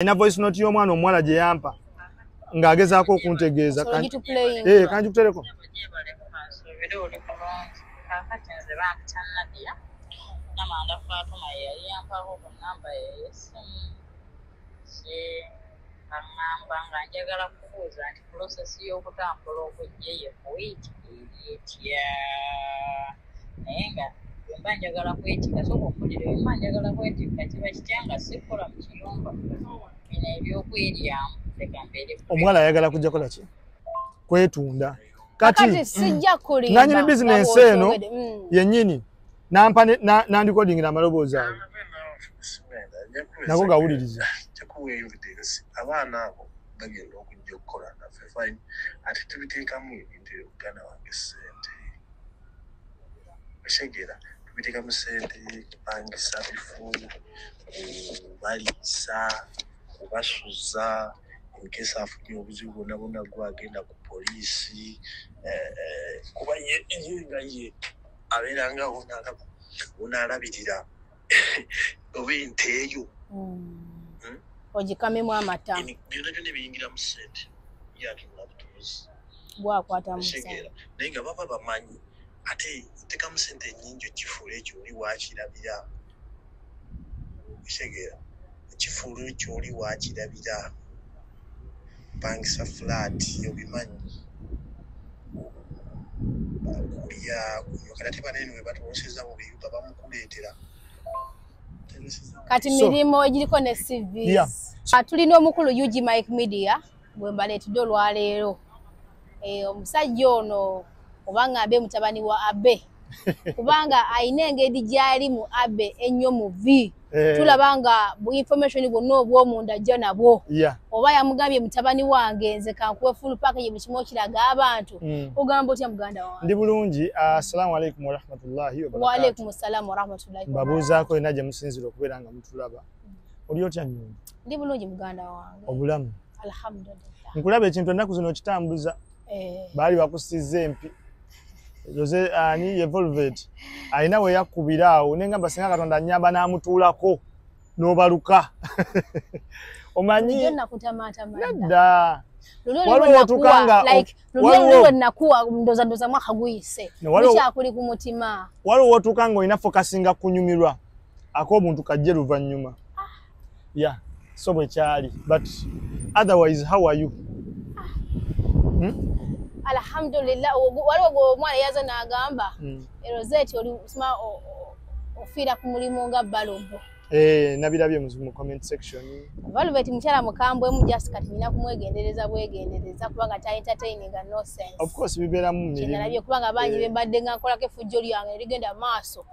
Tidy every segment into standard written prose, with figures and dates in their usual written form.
Ina voice note y'omwana omuwala gye yampa ng'agezaako okuntegeeza. Kanji kutereko. Namanda Fatuma yali yampako ku namba y'essimu ngamba nga njagala kubuuza nti process y'okutambula okujja ye kuwiti etya naye nga bwemba njagala kwetika soka ompulire bwemba njagala kwetika kiba kitya nga sikola mu kiyumba bino ebyokweryamu leka mbeere omuwala ayagala kujja kola ki kwetunda kati sijja kulimba nanyini bizinensi eno yennyini nampa nandikodingira amaloboozi ago nago gawuliriza kyakuwa evidence abaana abo bagenda okujja okukola naffe fine ate tubiteekamu ebintu ebyokugana wange ssente oshegera tubiteekamu ssente kupangisa bifu kubaliisa kubasuza enkesa afunye obuzibu bwonna bwonna gwagenda ku poliisi kuba nga ye abeera nga onaalabirira oba ente eyo ogikamemu amata byonna byonna ebiyingira mu ssente yatunula butuuzi bwakwata musegera naye nga baba bamanyi ate tekamu ssente ennyingi ekifuula ekyo oli wakirabira segera ekifuula ekyo oli wakirabira pangisa flat obimanyi kulya kunyokana te banene we batuwoseza mu biyupa bamukuleetera kati mirimu egiriko ne CV tulina omukulu UG Mike Media bwe mbaleetedde olwaleero omusajja ono obanga abe mutabani wa Abe kubanga ayina engeri gyali mu Abe ennyo mu V tulabanga bu information bwonna obw'omunda ajja nabwo oba yamugambye mutabani wange nze kankuwe full package buli kimu okiraga abantu ogamba otya muganda wange ndi bulungi assalamu alaikum warahmatullahi wabarakatuh wa alaikum assalam warahmatullahi mbabuuzaako ena gye musinzira okubeera nga mutulaba oli otya nnyumba ndi bulungi muganda wange obulamu alhamdulillah nkulaba ekintu ennaku zino kitambuza baali bakusizza empi Jose ani evolved alina we yakubira awo nengamba singa Katonda annyamba n'amutuulako n'obaluka omanyi nadda waliwo otukanga waliwo nakuwa ndoza mwaka guyise nikyakuli ku mutima waliwo otukanga olina fokasinga kunyumirwa ak'obuntu kajje luvannyuma so bwe kyali but otherwise how are you alhamdulillah waliwo omwana yaza n'agamba Rosette oli sima ofiira ku mulimu nga Balobo nabirabye mu comment section Velvet mukyala mukambwe mu just kati nina kumwegendereza bwegendereza kubanga ta entertaining and no sense of course bibera mu mirimu nalabye kubanga bangi bembadde nga nkolako effujjo lyange ligenda maaso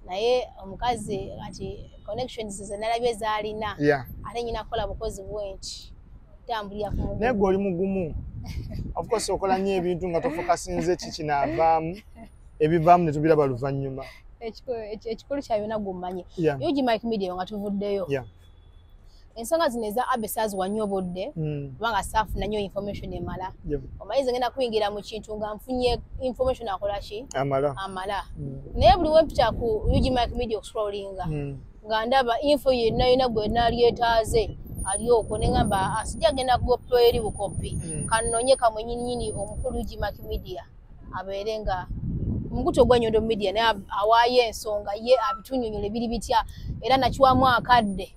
naye omukazi ati connections ze nalabye zaalina ate nyina kola bukozi bwenti tambulira ku mugumu naye gwe oli mugumu of course okola nnyo ebintu nga tofokasinze kikinaavaamu ebivaamu ne tubiraba luvannyuma ekikulu kya byonna gummanyi UG Mike Media nga tuvuddeyo ensonga zino eza Abe saaziwa nnyo obudde kubanga saafuna nnyo information emala omanyize ngenda kuyingira mu kintu nga nfunye information akola ki amala naye buli wempita ku UG Mike Media okuscrollinga nga ndaba info yenna gwe nalyetaaze ali okwo nengamba asijja genda kugopa eri bukopi kanonye kamwe nnyini omukulu UG Mike Media abeere nga omukutu ogw'Ennyondo Media naye awaayo ensonga ye abitunyonyole biri bitya era nakiwamu akadde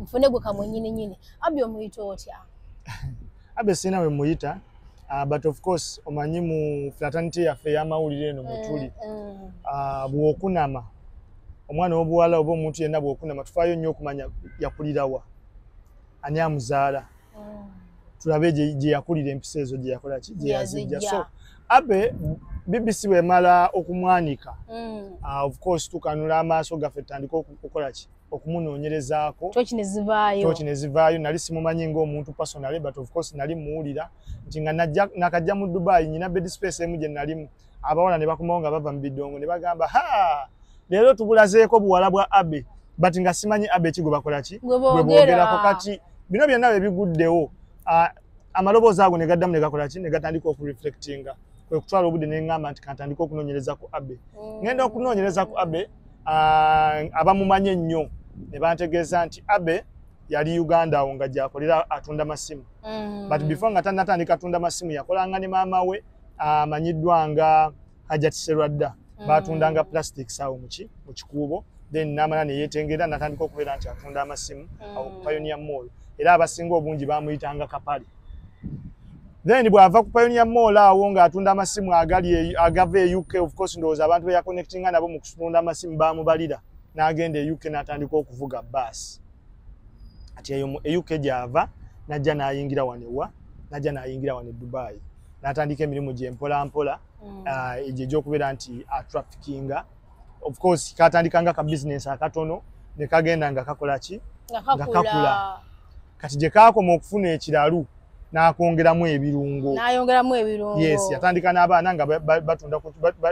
nfune gwe kamwe nnyini Abe omuyita otya Abe sina we muyita but of course omanyi mu fraternity yaffe ey'amawulire eno mwetuli bw'okunama omwana w'obuwala oba omuntu yenna bw'okunama tufaayo nnyo okumanya yakulirawa ani amuzaala tulabe gye yakulira empisa ezo gye yakola ki gye yazijja so Abe BBC bwemala okumwanika of course tukanula amaaso gaffe tutandika okukola ki okumunoonyerezaako toki ne zivaayo nali simumanyi ng'omuntu personally but of course nali muwulira nti nga nakajja mu Dubai nyina bed space emu gye nalimu abawala ne bakomawo nga bava mu bidongo ne bagamba leero tubulazeeko buwala bwa Abe but nga simanyi Abe ki gwe bakola ki gwe boogerako kati bino byonna bwe biguddewo amaloboozi ago ne gaddamu ne gakola ki ne gatandika okureflectinga kwe kutwala obudde ne ngamba nti kantandika okunoonyereza ku Abe ngenda okunoonyereza ku Abe abamumanyi ennyo ne bantegeeza nti Abe yali Uganda awo nga gyakolera atunda masimu. But before nga tanatandika atunda masimu yakolanga ne maama we amanyiddwa nga Hajati Serwadda. Batundanga plastics awo mu kikuubo. Then namala ne yeetengera natandika okubeera nti atunda amasimu awo ku Pioneer Mall. Era abasinga obungi bamuyitanga Kapali. Then bw'ava ku Pioneer Mall awo nga atunda amasimu agava e UK, of course ndowooza abantu be yakonectinga nabo mu kutunda amasimu bamubalira. N'agenda e UK n'atandika okuvuga bus. Ati eyo e UK gy'ava najja n'ayingira wanewa, najja n'ayingira wane Dubai. N'atandika emirimu gye mpola mpola egy'okubeera nti traffickinga. Of course katandikanga ka business akatono ne kagenda nga kakola ki? Nga kakula. Kati gye kaakoma okufuna ekiralu n'akwongeramu ebirungo. N'ayongeramu ebirungo. Yes, yatandika n'abaana nga batunda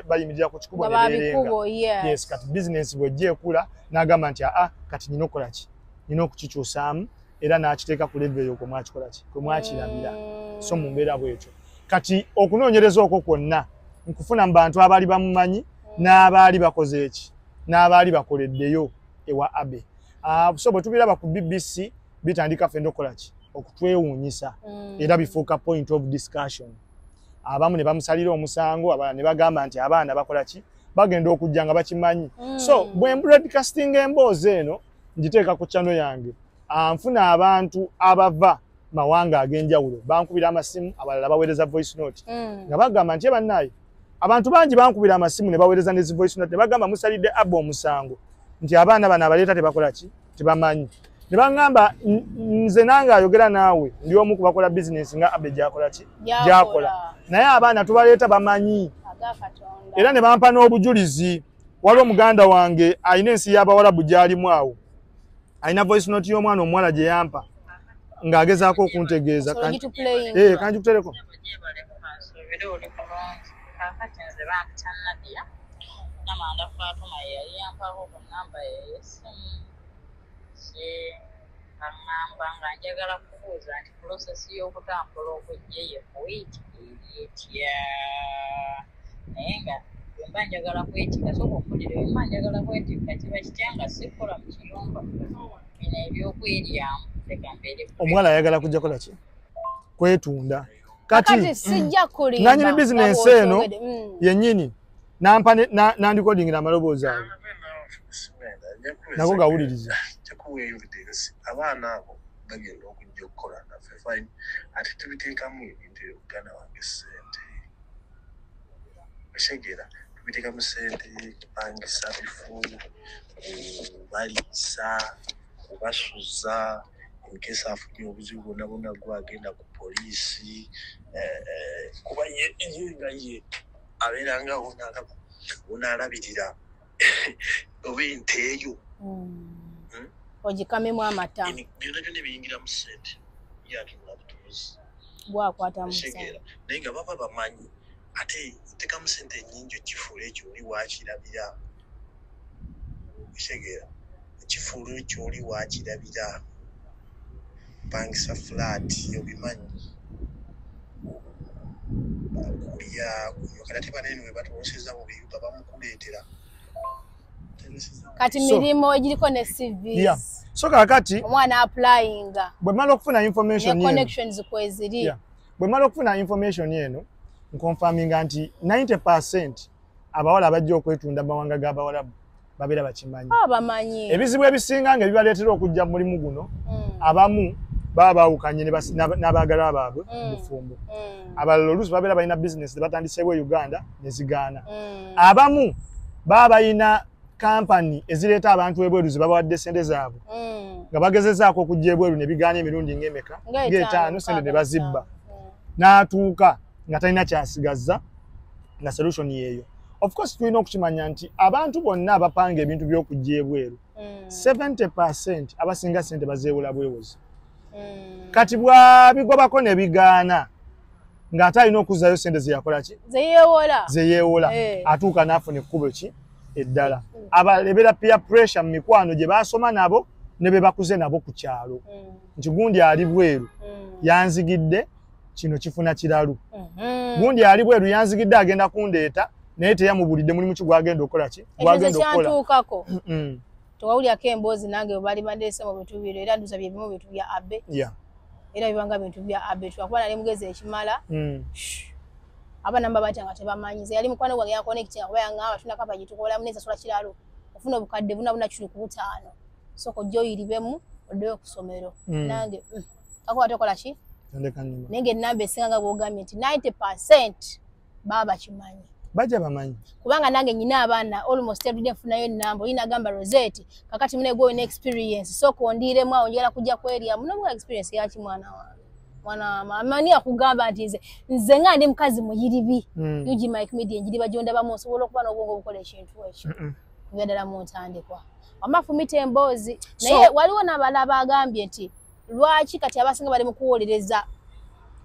bayimirira ku kikubo ne beerenga. Yes, kati business bw'ejja ekula n'agamba nti kati nina okukola ki? Nina okukikyusaamu era n'akiteeka ku level okwo mwakikola ki? Kwe mwakirabira. So mu mbeera bw'ekyo. Kati okunoonyereza okwo kwonna nkufuna mu bantu abaali bamumanyi n'abaali bakoze eki? N'abaali bakoleddeyo ewa Abe. So bwe tubiraba ku BBC bitandika ffe ndokola ki? Okutwewuunyisa era bifuuka point of discussion. Abamu ne bamusalira omusango, abalala ne bagamba nti abaana bakola ki? Bagenda okujja nga bakimanyi. So bwe broadcasting emboozi eno ngiteeka ku channel yange anfuna abantu abava mawanga ag'enjawulo bankubira amasimu, abalala baweereza voice note nga bagamba nti bannaaye abantu bangi bankubira amasimu ne baweereza ne voice note ne bagamba musalidde Abe omusango nti abaana bano abaleeta tebakola ki? Tebamanyi. Ne bangamba nze nange ayogera naawe ndi omu ku bakola business nga Abe gyakola ki? Gyakola. Naye abaana tubaleeta bamanyi. Era ne bampa n'obujulizi. Waliwo muganda wange alina ensi y'Abawarabu gy'alimu awo. Alina voice note y'omwana omuwala gye yampa ng'agezaako okuntegeeza. Kanjikutereko. Namanda Fatuma yali yampako ku namba y'essimu aŋŋamba nga njagala kubuuza nti process y'okutambula okujja ye Kuwait eri etya naye nga bwe mba njagala kwetikka soka ompulire bwe mba njagala kwetikka kiba kitya nga sikola mu kiyumba bino ebyokweryamu leka mbeere omuwala ayagala kujja kola ki? Kwetunda. Kati sijja kulimba nanyini business eno yennyini nandikodingira amaloboozi ago nago gawuliriza. Kyakuwa evidence abaana abo bagenda okujja okukola naffe fine ate tubiteekamu ebintu Uganda wange ssente oshegera tubiteekamu ssente kupangisa bifu kubaliisa kubasuza inkesi afunye obuzibu bwonna bwonna gwagenda ku poliisi kuba nga ye abeeranga onaalabirira oba ente eyo ogikamemu amata byonna byonna biyingira mu ssente yatunula butuuzi bwakwata musa naye nga baba bamanyi ate tekamu ssente ennyingi ekifuula ekyo oli waakirabira ekitegeera ekifuula ekyo oli waakirabira pangisa flat obimanyi kulya kati ate banene we batoloseza mu biyuga bamukuleetera kati mirimo egiriko ne CVs. So kakati omwana applyinga bwe mala okufuna information yeno connections kweziri bwe mala okufuna information yeno nkonfaminga nti 90% abawala abajja okwetunda mawanga g'Abawarabu babeera bakimanyi. Bamanyi. Ebizibu ebisinga nga bibaleetera okujja mulimu guno abamu baba bawukanye n'abaagala baabwe bufumbo. Abalala oluusi babeera balina business batandiseewo Uganda ne zigaana. Abamu baba balina kampani ezireeta abantu ebweru zibabawadde ssente zaabwe nga bagezezaako okujja ebweru ne bigaana emirundi ng'emeka ng'etaano ssente ne bazibba n'atuuka nga talina kyasigaza nga solution yeeyo. Of course tulina okukimanya nti abantu bonna abapanga ebintu by'okujja ebweru 70% abasinga ssente bazeewola bwewozi. Kati bw'abigobako ne bigaana ng'ate alina okuzzayo ssente zeyakola ki? Zeyeewola. Atuuka n'afuna ekkubo ki? Eddala. Abalebera peer pressure mu mikwano gye baasoma nabo ne be bakuze nabo ku kyalo. Nti gundi ali bweru yanzigidde kino kifuna kiralu. Gundi ali bweru yanzigidde agenda kundeeta naye teyamubulidde mulimu ki gwagenda okola ki? Gwagenda okola. Tewawulyako emboozi nange bali bandeese mu bintu biro era nduza bye bimu bintu bya Abe. Era bibanga bintu bya Abe twakuba nali mugezi ekimala. Abana mbabatanga tebamanyize yali mukwano gwange ya connect kuba yanga abatunda kapa gitukola muneza sola kiralo. Ofuna obukadde buna kiri ku 5. Soko joyiribemu odoyo kusomero. Nange ako atokola ki? Nenge nambe singa bwogambye nti 90% baba kimanyi. Baja bamanyi. Kubanga nange nyina abana almost every day funayo nambo ina gamba Rosette kakati mune go in experience so kondire mwa onjera kujja kweria muno bwa experience ya kimwana wange. Mwana amani akugamba nti nze nga ndi mukazi muyiribi. Yuji Mike Media njiri bajonda bamusobola okuba n'obwongo bukola ekintu ekyo. Kugenda mu ntandikwa. Amafumite emboozi naye waliwo n'abalaba agambye nti lwaki kati abasinga bali mu kuwolereza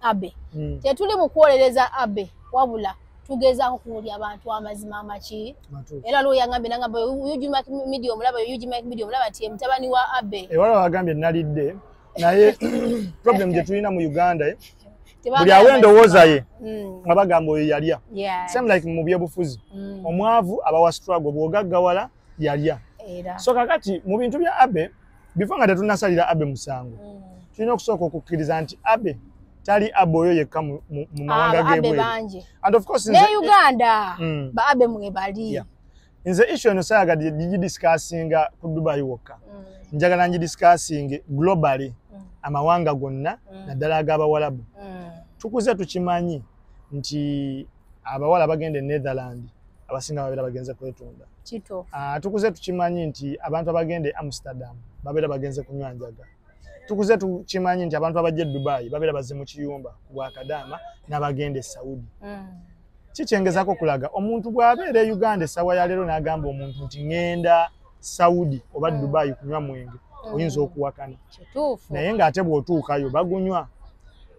Abe. Tetuli mu kuwolereza Abe wabula tugezaako kuwulya abantu amazima amaki. Era lwo yangambye nangamba Yuji Mike Media omulaba Yuji Mike Media omulaba nti mutabani wa Abe. Wala bagambye nalidde naye problem je tulina mu Uganda buli awendo woza ye abagamba oyo yalya. Same like mu byebufuzi omwavu abawa struggle bwogaggawala yalya. So kakati mu bintu bya Abe before nga tetunasalira Abe musango tulina okusooka okukkiriza nti Abe tali Abe oyo yekka mu mawanga g'ebweru. And of course ne Uganda ba Abe mwe bali. Nze issue eno saga discussinga ku Dubai wokka. Njagala discussing globally amawanga gonna naddala ag'abawalabu. Tukuze tukimanyi nti abawala bagende Netherland abasinga babeera bagenze kwetunda. Kito. Tukuze tukimanyi nti abantu abagende Amsterdam babeera bagenze kunywa njaga. Tukuze tukimanyi nti abantu abajje Dubai babeera bazze mu kiyumba kwa Kadama n'abagende Saudi. Kikyengezako kulaga omuntu bw'abeera e Uganda sawa ya lero n'agamba omuntu nti ngenda Saudi oba Dubai kunywa mwenge oyinza okuwakana. Kituufu. Naye ng'ate bw'otuukayo bagunywa.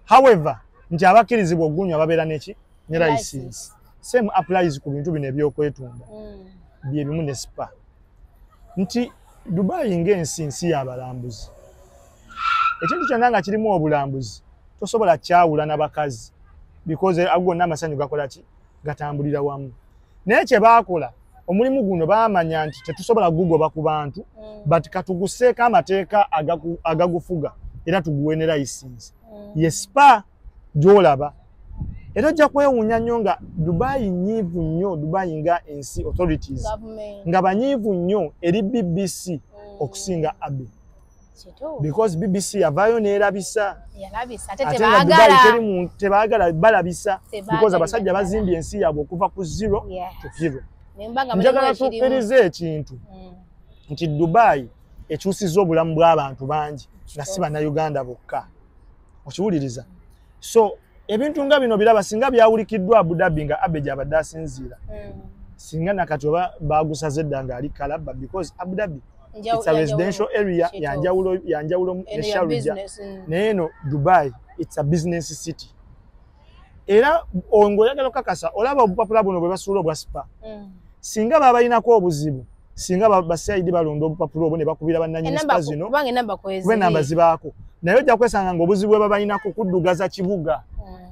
However nti abakkirizibwa okugunywa babeera neki ne license. Same applies ku bintu bino ebyokwetunda. Bye bimu ne spa. Nti Dubai ng'ensi y'abalambuzi. Ekintu kyonna nga kirimu obulambuzi tosobola kyawula n'abakazi because agonna amasanyu gakola ki gatambulira wamu. Naye kye baakola omulimu guno baamanya nti tetusobola gugoba ku bantu but katuguseeko amateeka agagufuga era tuguwe ne license. Spa gy'olaba era ojja kwewuunya nnyo nga Dubai nyiivu nnyo Dubai nga ensi authorities nga banyiivu nnyo eri BBC okusinga Abe. Because BBC yavayo neerabisa. Tebaagala balabisa because abasajja bazimbye ensi yaabwe okuva ku 0 to 0. Njagala tukkirize ekintu nti Dubai ekyusizza obulamu bw'abantu bangi nga si bannayuganda bokka. Okiwuliriza? So ebintu nga bino biraba singa byawulikiddwa Abu Dhabi nga Abe gy'abadde asinziira. Singa nakati oba baagusaze edda ng'ali kalaba because Abu Dhabi it's a residential area yanjawulo ne Sharjah. Naye no Dubai it's a business city. Era ongoyagala okakasa olaba obupapula buno bwe basuula obwa spa. Singa babayinako obuzibu singa basaidi balonda obupapula obwo ne bakubira bannannyini spa zino kube namba zibaako. Naye ojja kwesanga ng'obuzibu bwe babayinako kuddugaza kibuga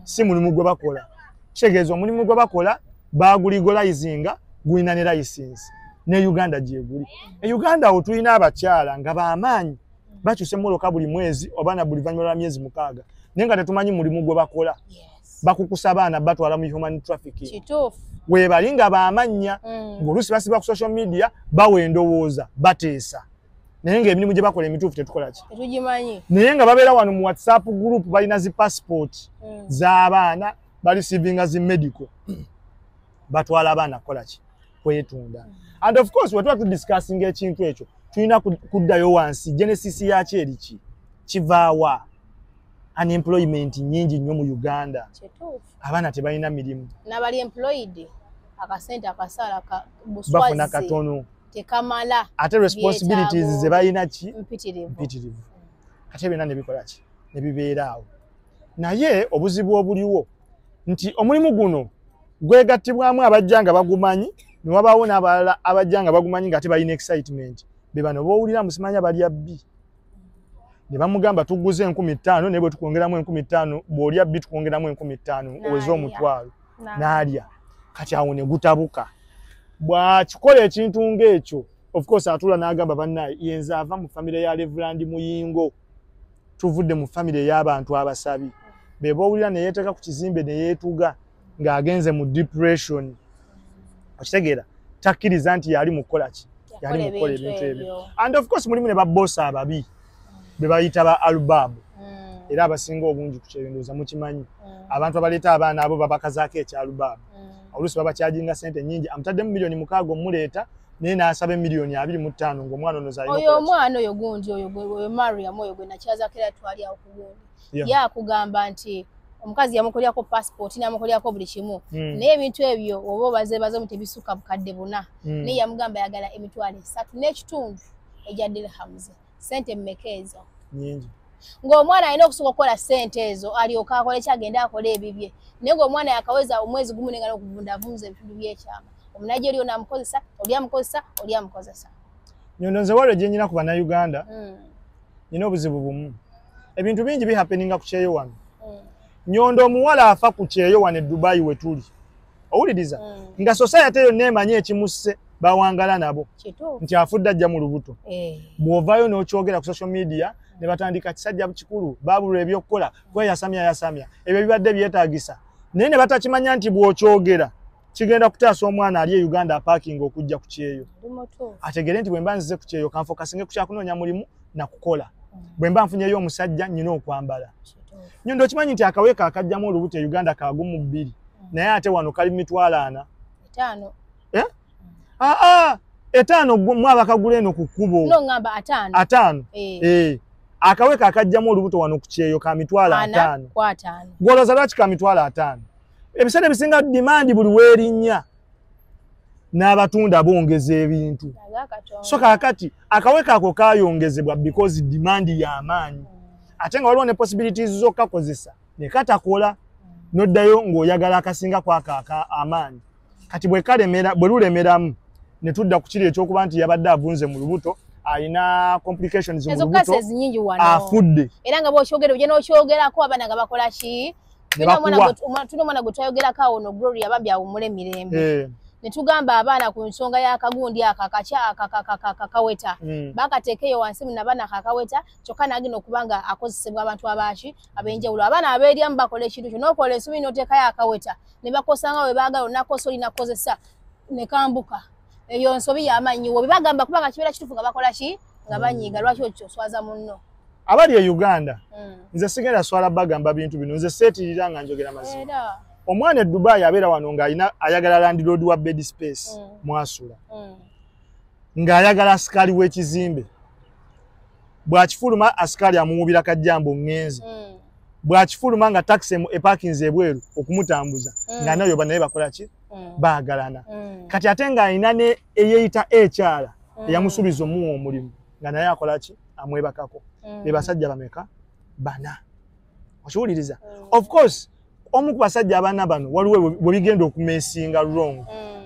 si mulimu gwe bakola. Kitegeeza omulimu gwe bakola baaguligolizinga gulina ne license. Ne Uganda gyeguli. Uganda awo tulina abakyala nga b'amaanyi bakyuse moloka buli mwezi oba na buli luvannyuma lwa myezi 6 naye nga tetumanyi mulimu gwe bakola. Bakukusa abaana batwala mu human trafficking. Kituufu. Weebali nga b'amannya ng'oluusi basiba ku social media bawa endowooza bateesa. Naye ng'emirimu gye bakola emituufu tetukola ki? Tetugimanyi. Naye nga babeera wano mu WhatsApp group balina zi passport z'abaana balisivinga zi medical batwala abaana kukola ki? Kwetunda. And of course we're discussing ekintu ekyo tulina kuddayo wansi genesis yakyo eriki kivaawa unemployment nyingi nnyo mu Uganda. Kituufu. Abaana tebalina mirimu n'abali employed akasente akasala buswazi bafuna katono tekamala ate responsibilities ze balina ki mpitirivu. Ate ebina ne bikola ki ne bibeera awo. Naye obuzibu obuliwo nti omulimu guno gwegattibwamu abajja nga bagumanyi ne wabaawo n'abalala abajja nga bagumanyi nga tebalina excitement. Be bano b'owulira musimanya balya bbi. Ne bamugamba tuguze 15,000 ne bwe tukongeramu 15,000 bw'olya bbi tukongeramu 15,000 oweze omutwalo n'alya. Kati awo ne gutabuka. Bw'akikola ekintu ng'ekyo of course atula n'agamba bannaye yenza ava mu family ya Reverend Muyingo tuvudde mu family y'abantu abasabi beba owulira ne yeeteka ku kizimbe ne yeetuga ng'agenze mu depression okitegeera takkiriza nti yali mukola ki yali mukola ebintu ebyo and of course mulimu ne babbosa ababi be bayita ba albab era abasinga obungi ku kyebindoza mukimanyi abantu abaleeta abaana abo babakazaako ekyalubabu oluusi babakyajinga sente nnyingi amutaddemu miliyoni 6 omuleeta naye n'asaba miliyoni 25 ng'omwana ono zalina oyo omwana oyo gundi oyo Mariam oyo gwe nakyazakira twali awo ku gundi yakugamba nti omukazi yamukolyako passport n'amukolyako buli kimu naye ebintu ebyo oba obazeebaze mu tebisuka bukadde 4 naye yamugamba yagala emitwalo 3 n'ekitundu egya dirhams sente mmeka ezo nyingi ng'omwana alina okusoka okukola sente ezo alyoka akole kyagenda akola ebibye naye ng'omwana yakaweza omwezi gumu nenga n'okuvundavunza ebitundu by'ekyama omunaje oli onaamukozesa oli amukozesa nyondo nze waliwo gye nyina ku bannayuganda nyina obuzibu bumu ebintu bingi bihappeninga ku kyeyo wano nyondo omuwala afa ku kyeyo wano e Dubai we tuli owuliriza nga society yonna emanyi ekimusse bawangala nabo nti afudde ajja mu lubuto bw'ovaayo n'okyogera ku social media ne batandika kisajja kikulu baabulwa ebyokukola yasamya ebyo bibadde byetaagisa naye ne batakimanya nti bw'okyogera kigenda kutaasa omwana ali e Uganda apaakinga okujja ku kyeyo ategere nti bwe mba nzize ku kyeyo kanfokasinge ku kyakunoonya mulimu nakukola bwe mba nfunyeyo omusajja nyina okwambala nyondo okimanyi nti akaweeka akajjamu olubuto e Uganda kagumu 2 naye ate wano kali 4 5 mwabakagula eno ku kkubo atano akaweeka akajjamu olubuto wano ku kyeyo ka 5 gwoloza lwaki ka 5 ebiseera ebisinga demand buli weerinnya n'abatunda bongeza ebintu so kakati akaweeka ako kayongezebwa because demand y'amaanyi ate nga waliwo ne possibilities z'okkakozesa ne katakola n'oddayo ng'oyagala akasinga kwaka amaanyi kati bwe lulemeramu ne tudda ku kiri ekyokuba nti yabadde avunze mu lubuto alina complications mu lubuto afudde era nga bw'okyogera ojja n'okyogerako abaana nga bakola ki tuna omwana gwe twayogerako awo no Gloria babbi awummula emirembe ne tugamba abaana ku nsonga y'akagundi akaweta bakateekeyo wansi munabaana kakaweta kyokka nagenda okuba nga akozesebwa abantu abaki ab'enjawulo abaana abeeryamu bakola ekintu kyo n'okola ensobi n'oteekayo akaweta ne bakosanga we baagala onakosa olinakozesa ne kambuka eyo nsobi y'amanyiwo bwe bagamba kubanga kibeera kituufu nga bakola ki nga banyiiga lwaki okyoswaza munno abali e Uganda nze sigenda swala bagamba bintu bino nze seetirira nga njogera mazima omwana e Dubai abeera wano nga ayagala landlord wa bed space mwasula ng'ayagala asikali w'ekizimbe bw'akifuluma asikali amuwubira kajjambo ngenzi bw'akifuluma nga taxi eparkinze ebweru okumutambuza nga nayo naye bakola ki baagalana kati ate ng'alina ne eyeeyita ekyala eyamusuubiza omuwa omulimu nga naye akola ki amwebakako be basajja bameka 4 okiwuliriza of course omu ku basajja abaana bano waliwo bwe bigenda okumeesinga wrong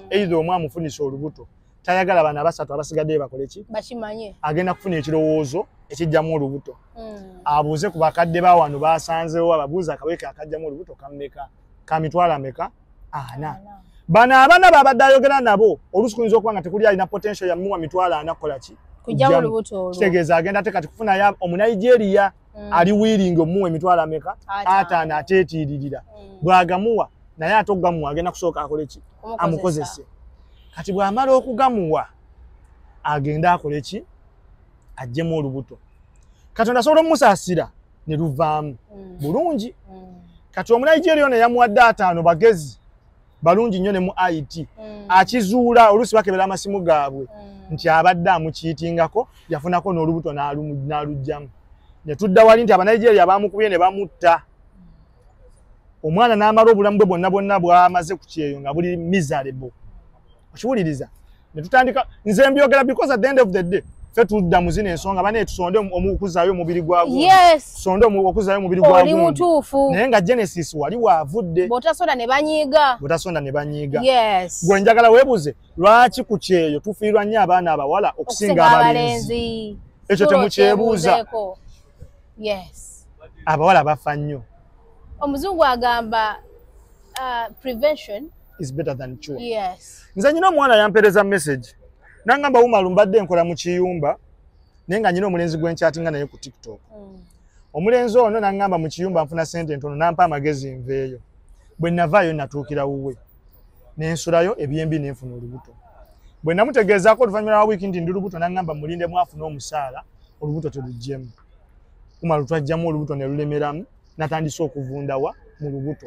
either omwana amufunisa olubuto tayagala bana 3 abasigadde bakole ki bakimanye agenda kufuna ekirowoozo ekijjamu olubuto abuuze ku bakadde ba wano basanzeewo ababuuza akaweeka akajjamu olubuto kameka ka mitwalo ameka 4 bana abaana babadde ayogera nabo oluusi kuyinza okuba nga tekuli alina potential ya muwa mitwalo 4 kola ki kujjamu olubuto olwo kitegeeza agenda ate kati kufuna ya omunigeria ali wiiringa omuwa emitwalo ameka 5 ateetiiririra bw'agamuwa naye ate okugamuwa agenda kusooka akole ki amukozese kati bw'amala okugamuwa agenda akole ki ajjemu olubuto katonda asobola omusaasira ne luvaamu bulungi kati omunigeria ono yamuwadde 5 bagezi balungi nnyo ne mu IT akizuula oluusi bakebera amasimu gaabwe nti abadde amukiitingako yafunako n'olubuto n'alugjamu ne tudda wali nti abanigeria bamukubye ne bamutta omwana n'amala obulamu bwe bwonna bwamaze ku kyeyo nga buli miserable okiwuliriza ne tutandika nze mbyogera because at the end of the day fe tudda muzina ensonga bane tusonde okuzaayo omubiri gwa gundi tusonde okuzaayo omubiri gwa gundi oli mutuufu naye nga Genesis wali waavudde botasonda ne banyiiga gwe njagala weebuze lwaki ku kyeyo tufiirwa nnyo abaana abawala okusinga abalenzi ekyo temukyebuuza abawala bafa nnyo omuzungu agamba prevention is better than cure nze nyina omwana yampereza message nangamba Umaru mbadde nkola mu kiyumba nenga nyina omulenzi gwenchatinga naye ku TikTok. Omulenzi ono nangamba mu kiyumba nfuna sente ntono nampa amagezi nveeyo. Bwe navaayo natuukira wuwe. Nensulayo ebyembi nenfuna olubuto. Bwe namutegeezaako oluvannyuma lwa wiiki nti ndi lubuto nangamba mulinde mwafuna omusaala olubuto teluggyemu. Umaru twajjamu olubuto ne lulemeramu natandise okuvundawa mu lubuto.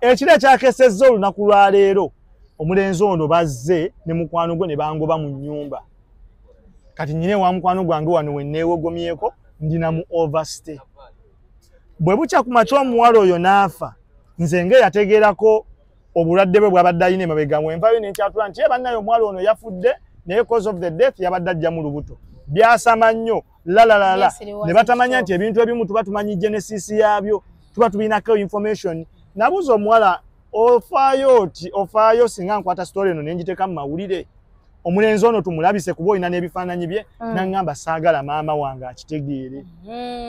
Ekiro ekyakesezza olunaku lwa leero omulenzi ono bazze ne mukwano gwe ne bangoba mu nnyumba. Kati nyine wa mukwano gwange wano we neewogomyeko ndina mu overstay. Bwe bukya ku makya omuwala oyo n'afa nze yategeerako obulwadde bwe bwabadde alina emabega envayo n'enkyatula nti bannayo omuwala ono yafudde naye cause of the death yabadde ajja mu lubuto. Byasama nnyo lalalala ne batamanya nti ebintu ebimu tuba tumanyi genesis yabyo tuba tubinako information. Nabuuza omuwala ofaayo singa nkwata story eno nenjiteeka mu mawulire. Omulenzi ono tumulabise kuba olina n'ebifaananyi bye nangamba saagala maama wange akitegeere.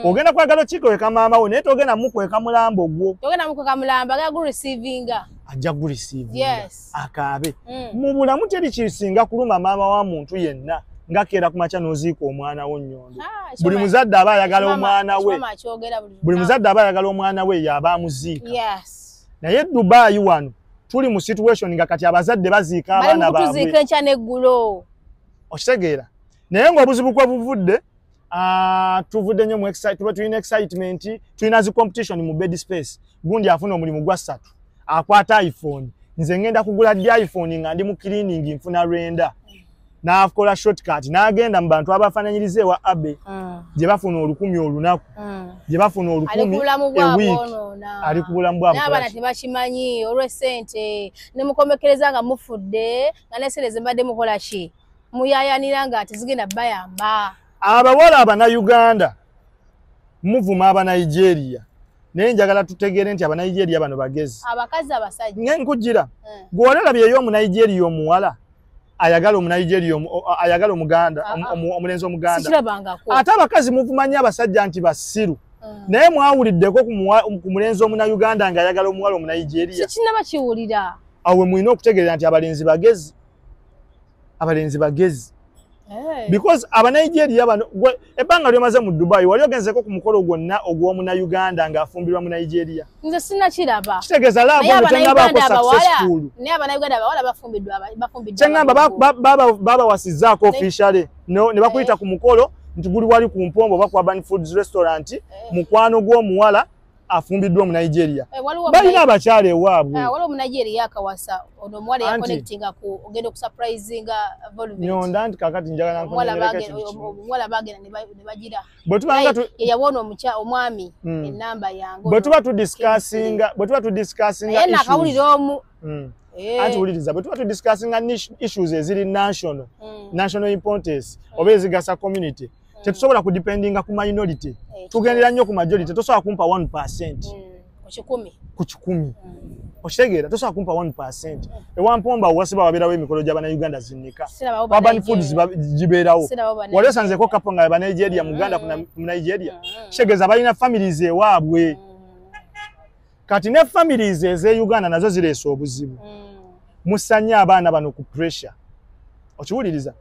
Ogenda kwagala okikweka maama wo naye togenda mukweka mulambo gwo. Togenda mukweka mulambo aga gureceivinga. Ajja gureceivinga. Akaabe. Mu bulamu teri kisinga kuluma maama wa muntu yenna ngakeera ku makya n'oziika omwana wo nnyondo. Buli muzadde aba ayagala omwana we. Buli muzadde aba ayagala omwana we yaba amuziika. Naye Dubai wano tuli mu situation nga kati abazadde baziika abaana baabwe. Bali mukuziika enkya n'eggulo. Okitegeera. Naye ng'obuzibu kwe buvudde, tuvudde nnyo mu tulina excitement, tulina zi competition mu bed space. Gundi afuna omulimu gwa 3. Akwata iPhone. Nze ngenda kugula ddi iPhone nga ndi mu cleaning nfuna renda. N'akola shortcut n'agenda mu bantu abafaananyirize wa Abe gye bafuna 10 olunaku gye bafuna 10 eweek ali ku bulamu bwabo n'abaana tebakimanyi olw'essente ne mukomekereza nga mufudde nga n'esente mbadde mukola ki muyayanira nga tezigenda bayamba. Abawala Abannayuganda muvuma Abanigeria naye njagala tutegeere nti Abanigeria bano bagezi. Abakazi abasajja nkujjira gw'olabyeyo Omunigeria omuwala ayagala Omunigeria ayagala Omuganda omulenzi Omuganda ate abakazi muvumanya abasajja nti basiru naye mwawuliddeko ku mulenzi Omunayuganda nga ayagala omuwala Omunigeria sikinaba kiwulira awe mulina okutegeera nti abalenzi bagezi because Abanigeria bano ebbanga lyomaze mu Dubai wali ogenzeko ku mukolo gwonna ogw'Omunayuganda ng'afumbirwa mu Nigeria. Nze sinakiraba. Kitegeeza laabo tennabaako successful. Naye Abannayuganda abawala bafumbidwa. Kyengamba baba wasizzaako officially ne bakuyita ku mukolo nti guli wali ku mpombo oba ku Urban Foods Restaurant mukwano gw'omuwala afumbiddwa mu Nigeria. Balina abakyala ewaabwe. Waliwo Omunigeria akawasa ono omuwala yakonectinga ku ogenda okusurprisinga Volvo. Nyonda nti kakati njagala nkongereke. Omuwala bagenda ne bagira. Bwe tubanga yawona omwami ennamba yange. Bwe tuba tudiscussinga issues. Nakawulira omu. Anti uliriza bwe tuba tudiscussinga issues eziri national importance oba ezigasa community. Tetusobola kudependinga ku minority. Tugendera nnyo ku majority tosobola kumpa 1%. Ku 10. Okitegeera tosobola kumpa 1%. Ewampomba wasiba wabeerawo emikolo gy'Abannayuganda zinnika. Urban Foods gibeerawo. Wali osanzeko kapo nga Abanigeria Muganda ku Nigeria. Kitegeeza balina families ewaabwe. Kati ne families eze Uganda nazo zireese obuzibu. Musanya abaana bano ku pressure. Okiwuliriza?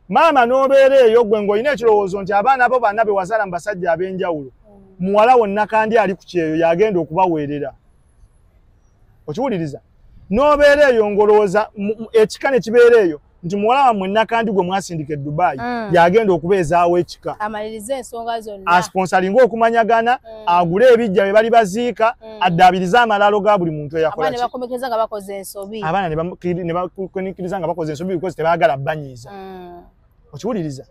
Mama nobeera eyo gwe ng'olina ekirowoozo nti abaana abo banna be wazaala mu basajja ab'enjawulo muwala wonna kandi ali ku kyeyo yagenda okubaweerera. Okiwuliriza? Nobeera eyo ng'olowooza ekika ne kibeera eyo nti muwala wammwe nakandi gwe mwasindika e Dubai yagenda okubeezaawo ekika. Amalirize ensonga zonna. Asponsalinga okumanyagana agule ebijja bye bali baziika addaabirize amalalo ga buli muntu eyakola. Abaana ne bakomekeza nga bakoze ensobi. Abaana ne bakomekeza nga bakoze ensobi because tebaagala banyiiza. Okiwuliriza?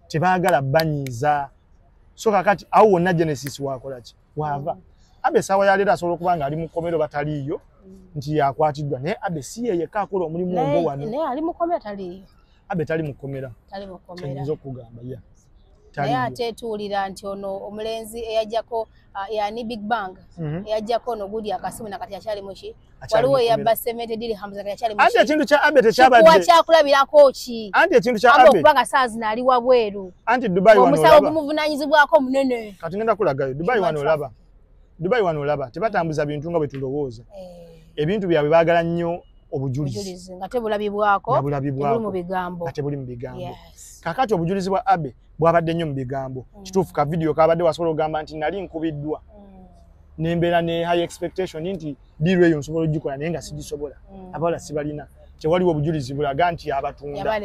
Tebaagala banyiiza. So kakati awo wonna Genesis wakola ki? Wava. Abe sawa ya leero asobola okuba nga ali mu kkomero bataliiyo nti yakwatiddwa naye Abe si ye yekka akola omulimu ogwo wano. Naye ali mu kkomera taliiyo. Abe tali mu kkomera. Tali mu kkomera. Tuyinza okugamba ya. Naye ate tuwulira nti ono omulenzi eyajjako yani Big Bang eyajjako ono gudi akasimu nakati akyali muki waliwo eyabba 70 dirhams nakati akyali muki. Ate ekintu kya Abe tekyabadde. Kwa kyakulabirako ki? Ante ekintu kya Abe. Okubanga saazi nali wabweru. Anti Dubai wano olaba. Omusawo gumuvunaanyizibwako munene. Kati ngenda kulagayo Dubai wano olaba. Dubai wano olaba tebatambuza bintu nga bwe tulowooza. Ebintu byabwe baagala nnyo obujulizi nga tebulabibwako mu bigambo kakati obujulizi bwa Abe bwabadde nnyo mu bigambo kituufu ka video kabadde wasobola okugamba nti nali nkubiddwa nembeera ne high expectation nti diirwe eyo nsobola ogikola naye nga sigisobola abawala sibalina tewaliwo obujulizi bulaga nti abatunda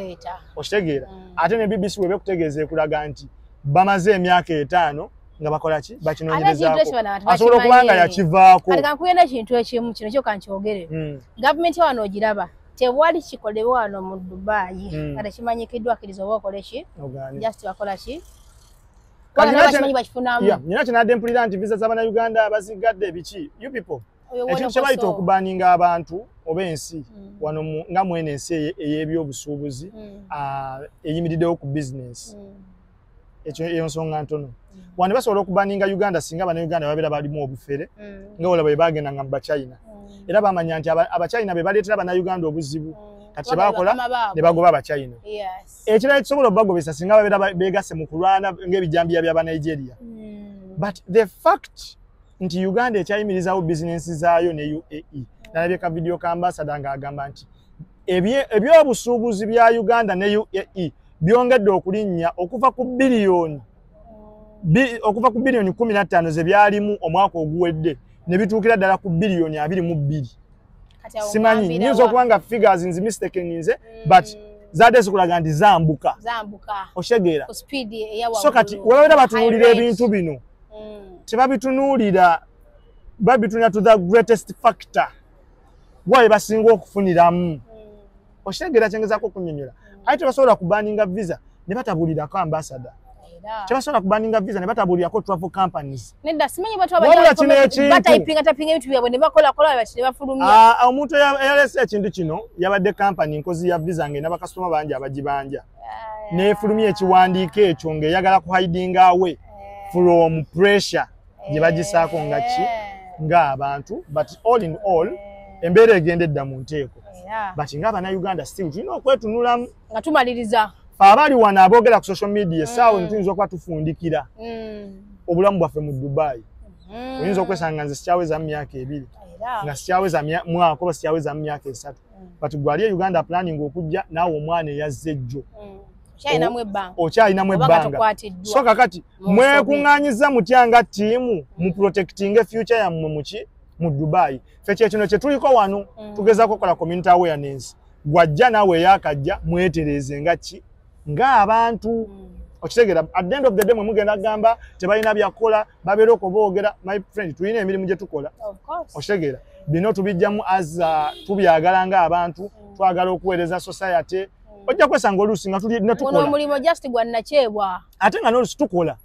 okitegeera ate ne BBC we bekutegeeza ekulaga nti bamaze emyaka 5 nga bakola ki bakinoonyerezaako asobola okuba nga yakivaako kati kankuyenda ekintu ekimu kino kyo kankyogere gavumenti wano ogiraba tewali kikolebwa wano mu Dubai kati kimanyikiddwa akkiriza oba okole ki just bakola ki nina kinadde mpulira nti visa z'Abannayuganda bazigadde biki you people ekintu kye bayita okubaninga abantu oba ensi wano nga mwene ensi ey'ebyobusuubuzi eyimiriddewo ku bizinesi eyo nsonga ntono wano basobola okubaninga Uganda singa Abannayuganda babeera balimu obufere nga olaba bwe bagenda nga mu Bachina era bamanya nti Abachina be baleetera Abannayuganda obuzibu kati bakola ne bagoba Abachina ekirala kisobola obagobesa singa babeera beegase mu kulwana ng'ebijambiya by'aba Nigeria but the fact nti Uganda ekyayimirizawo bizinensi zaayo ne UAE nalabye ka video ka ambassador ng'agamba nti ebyobusuubuzi bya Uganda ne UAE byongedde okulinnya okuva ku biliyoni 15 ze byalimu omwaka oguwedde ne bituukira ddala ku biliyoni 22 simanyi nyinza okuba nga figures nzi mistakeninze but zadde zikulaga nti zambuka oshegeera so kati webabeera batunuulira ebintu bino tebabitunuulira babitunya to the greatest factor waye basinga okufuniramu oshegeera kyengezaako okunyonyola ate basobola kubaninga visa ne batabulirako ambassador tebasobola kubaninga visa ne batabulirako travel companies nedda simanyi batayipinga tapinga ebintu byabwe ne bakola bati ne bafulumya omuntu eyalese ekintu kino yabadde company nkozi ya visa ng'erina bakasitoma bangi abagibanja n'efulumya ekiwandiiko ekyo ng'eyagala kuhidinga awe from pressure gye bagisaako nga ki ng'abantu but all in all embeera egenda edda mu nteeko bati ng'Abannayuganda still tulina okwetunulamu nga tumaliriza abali wano aboogera ku social media essaawa tuyinza okuba tufundikira obulamu bwaffe mu Dubai oyinza okwesanga nze sikyaweza mu myaka 2 nga sikyaweza mwaka oba sikyaweza mu myaka 3 but gwali e Uganda planning okujja naawe omwana eyazze jjo okyalinamu ebbanga so kakati mwekuŋŋaanyiza mutya nga ttiimu mu protecting future yammwe muki mu Dubai ffe kyekino kye tuliko wano tugezaako okukola community awareness gwajja naawe eyakajja mwetereeze nga ki ng'abantu okitegeera at the end of the day mwe mugenda kugamba tebalina byakola babeera okuboogera my friend tulina emirimu gye tukola okitegeera bino tubijjamu as tubyagala ng'abantu twagala okuweereza society ojja kwesanga oluusi nga tulina tukola omulimu just gwannakyebwa ate nga n'oluusi tukola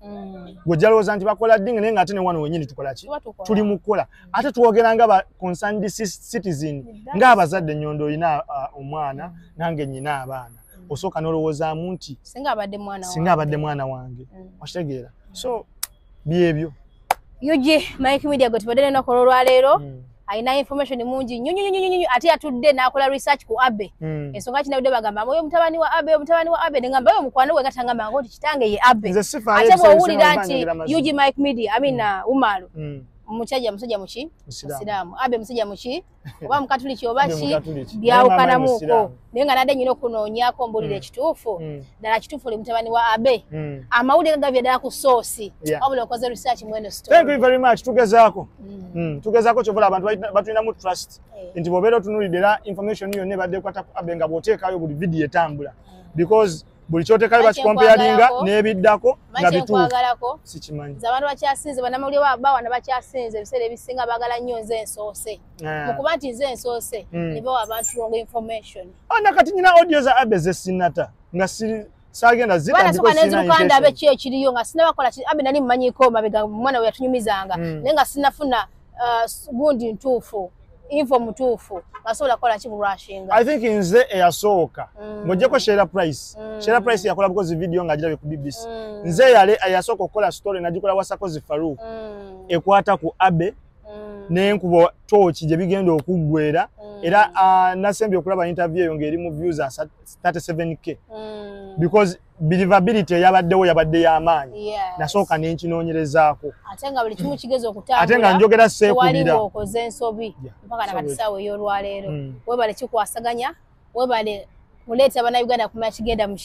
gw'ojja lowooza nti bakola ddinga naye nga ate ne wano wenyini tukola ki tuli mu kukola ate tuwogera nga concerned citizen ng'abazadde nnyondo olina omwana nange nnyina abaana osooka n'olowoozaamu nti singa abadde mwana wange okitegeera so byebyo Yuji Mike Media gwe tubadde n'ennaku olwaleero alina information mungi nnyo ate yatudde n'akola research ku Abe ensonga kinabudde bagamba oyo mutabani wa Abe ngamba oyo mukwano gwe gatangamba ngo kitange ye Abe ate bw'owulira nti Yuji Mike Media Umaru musajja muki Musiraamu Abe musajja muki oba mukatuliki oba ki byawukanamuuko naye nga nadde nyina okunoonyaako mbuulira ekituufu ddala kituufu oli mutabani wa Abe amawulire gagabye ddala ku soosi wabula okoze research mweno story. Thank you very much tugezaako kyobula abantu batulinamu trust nti bw'obeera otunuulidde era information yonna ebadde ekwata ku Abe nga bw'oteekayo buli video etambula because buli kyoteekayo bakikompeyalinga n'ebiddako nga bituufu sikimanyi abantu bakyasinze bannamawulire bawana bakyasinze ebiseera ebisinga baagala nnyo nze ensoose mukuba nti nze ensoose ne bawa abantu wrong information nakati nyina audio za Abe ze sinata nga saagenda zitandika abe ki ekiriyo nga sinabakola Abe nali mumanyiko mabega mwana we yatunyumizanga naye nga sinafuna gundi ntuufu info mutuufu asobola kola ki bulwashinga I think nze eyasooka ng'ojjeko Sheila Price yakola bukozi video nga agirabye ku BBC nze yasooka okukola story nagikola wasakozi Farouk ekwata ku Abe n'enkuba tochi gye bigenda okuggwera era nasembye okulaba interview eyo ng'eri mu views 37k because believability yabadde y'amaanyi nasooka n'enkinoonyerezaako ate nga buli kimu kigeze okutambula ate nga njogera seekulira okoze ensobi mpaka na katisaawo ey'olwaleero webale kikwasaganya webale kuleeta bannayuganda kumanya kigenda mu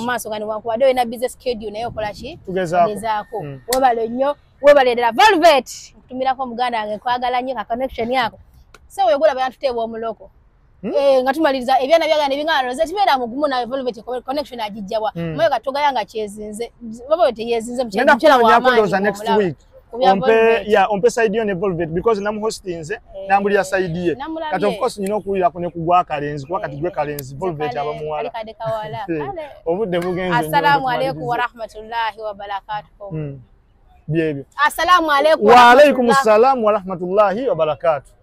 maaso gani wankubadde olina business schedule naye okola ki tugezaako webale nnyo webale ddala Velvet nkutumirako omuganda wange nkwagala nnyo ka connection yako sewe yogola bayantuteebwa omuloko nga tumaliriza ebyana byagana ebingana nze tibeera mugumu nawe Velvet connection agijjawa moyo katogayanga kyezinze baba teyezinze mu kyalo w'amaanyi next week ompe side yo ne Velvet because namu hostinze nambulira side ye kati of course nina okuwulirako ne kugwa kalenzi kuba kati gwe kalenzi Velvet abamuwala obudde bugenze assalamu alaikum wa rahmatullahi wa barakatuh byebyo assalamu alaikum wa alaikum assalam wa rahmatullahi wa barakatuh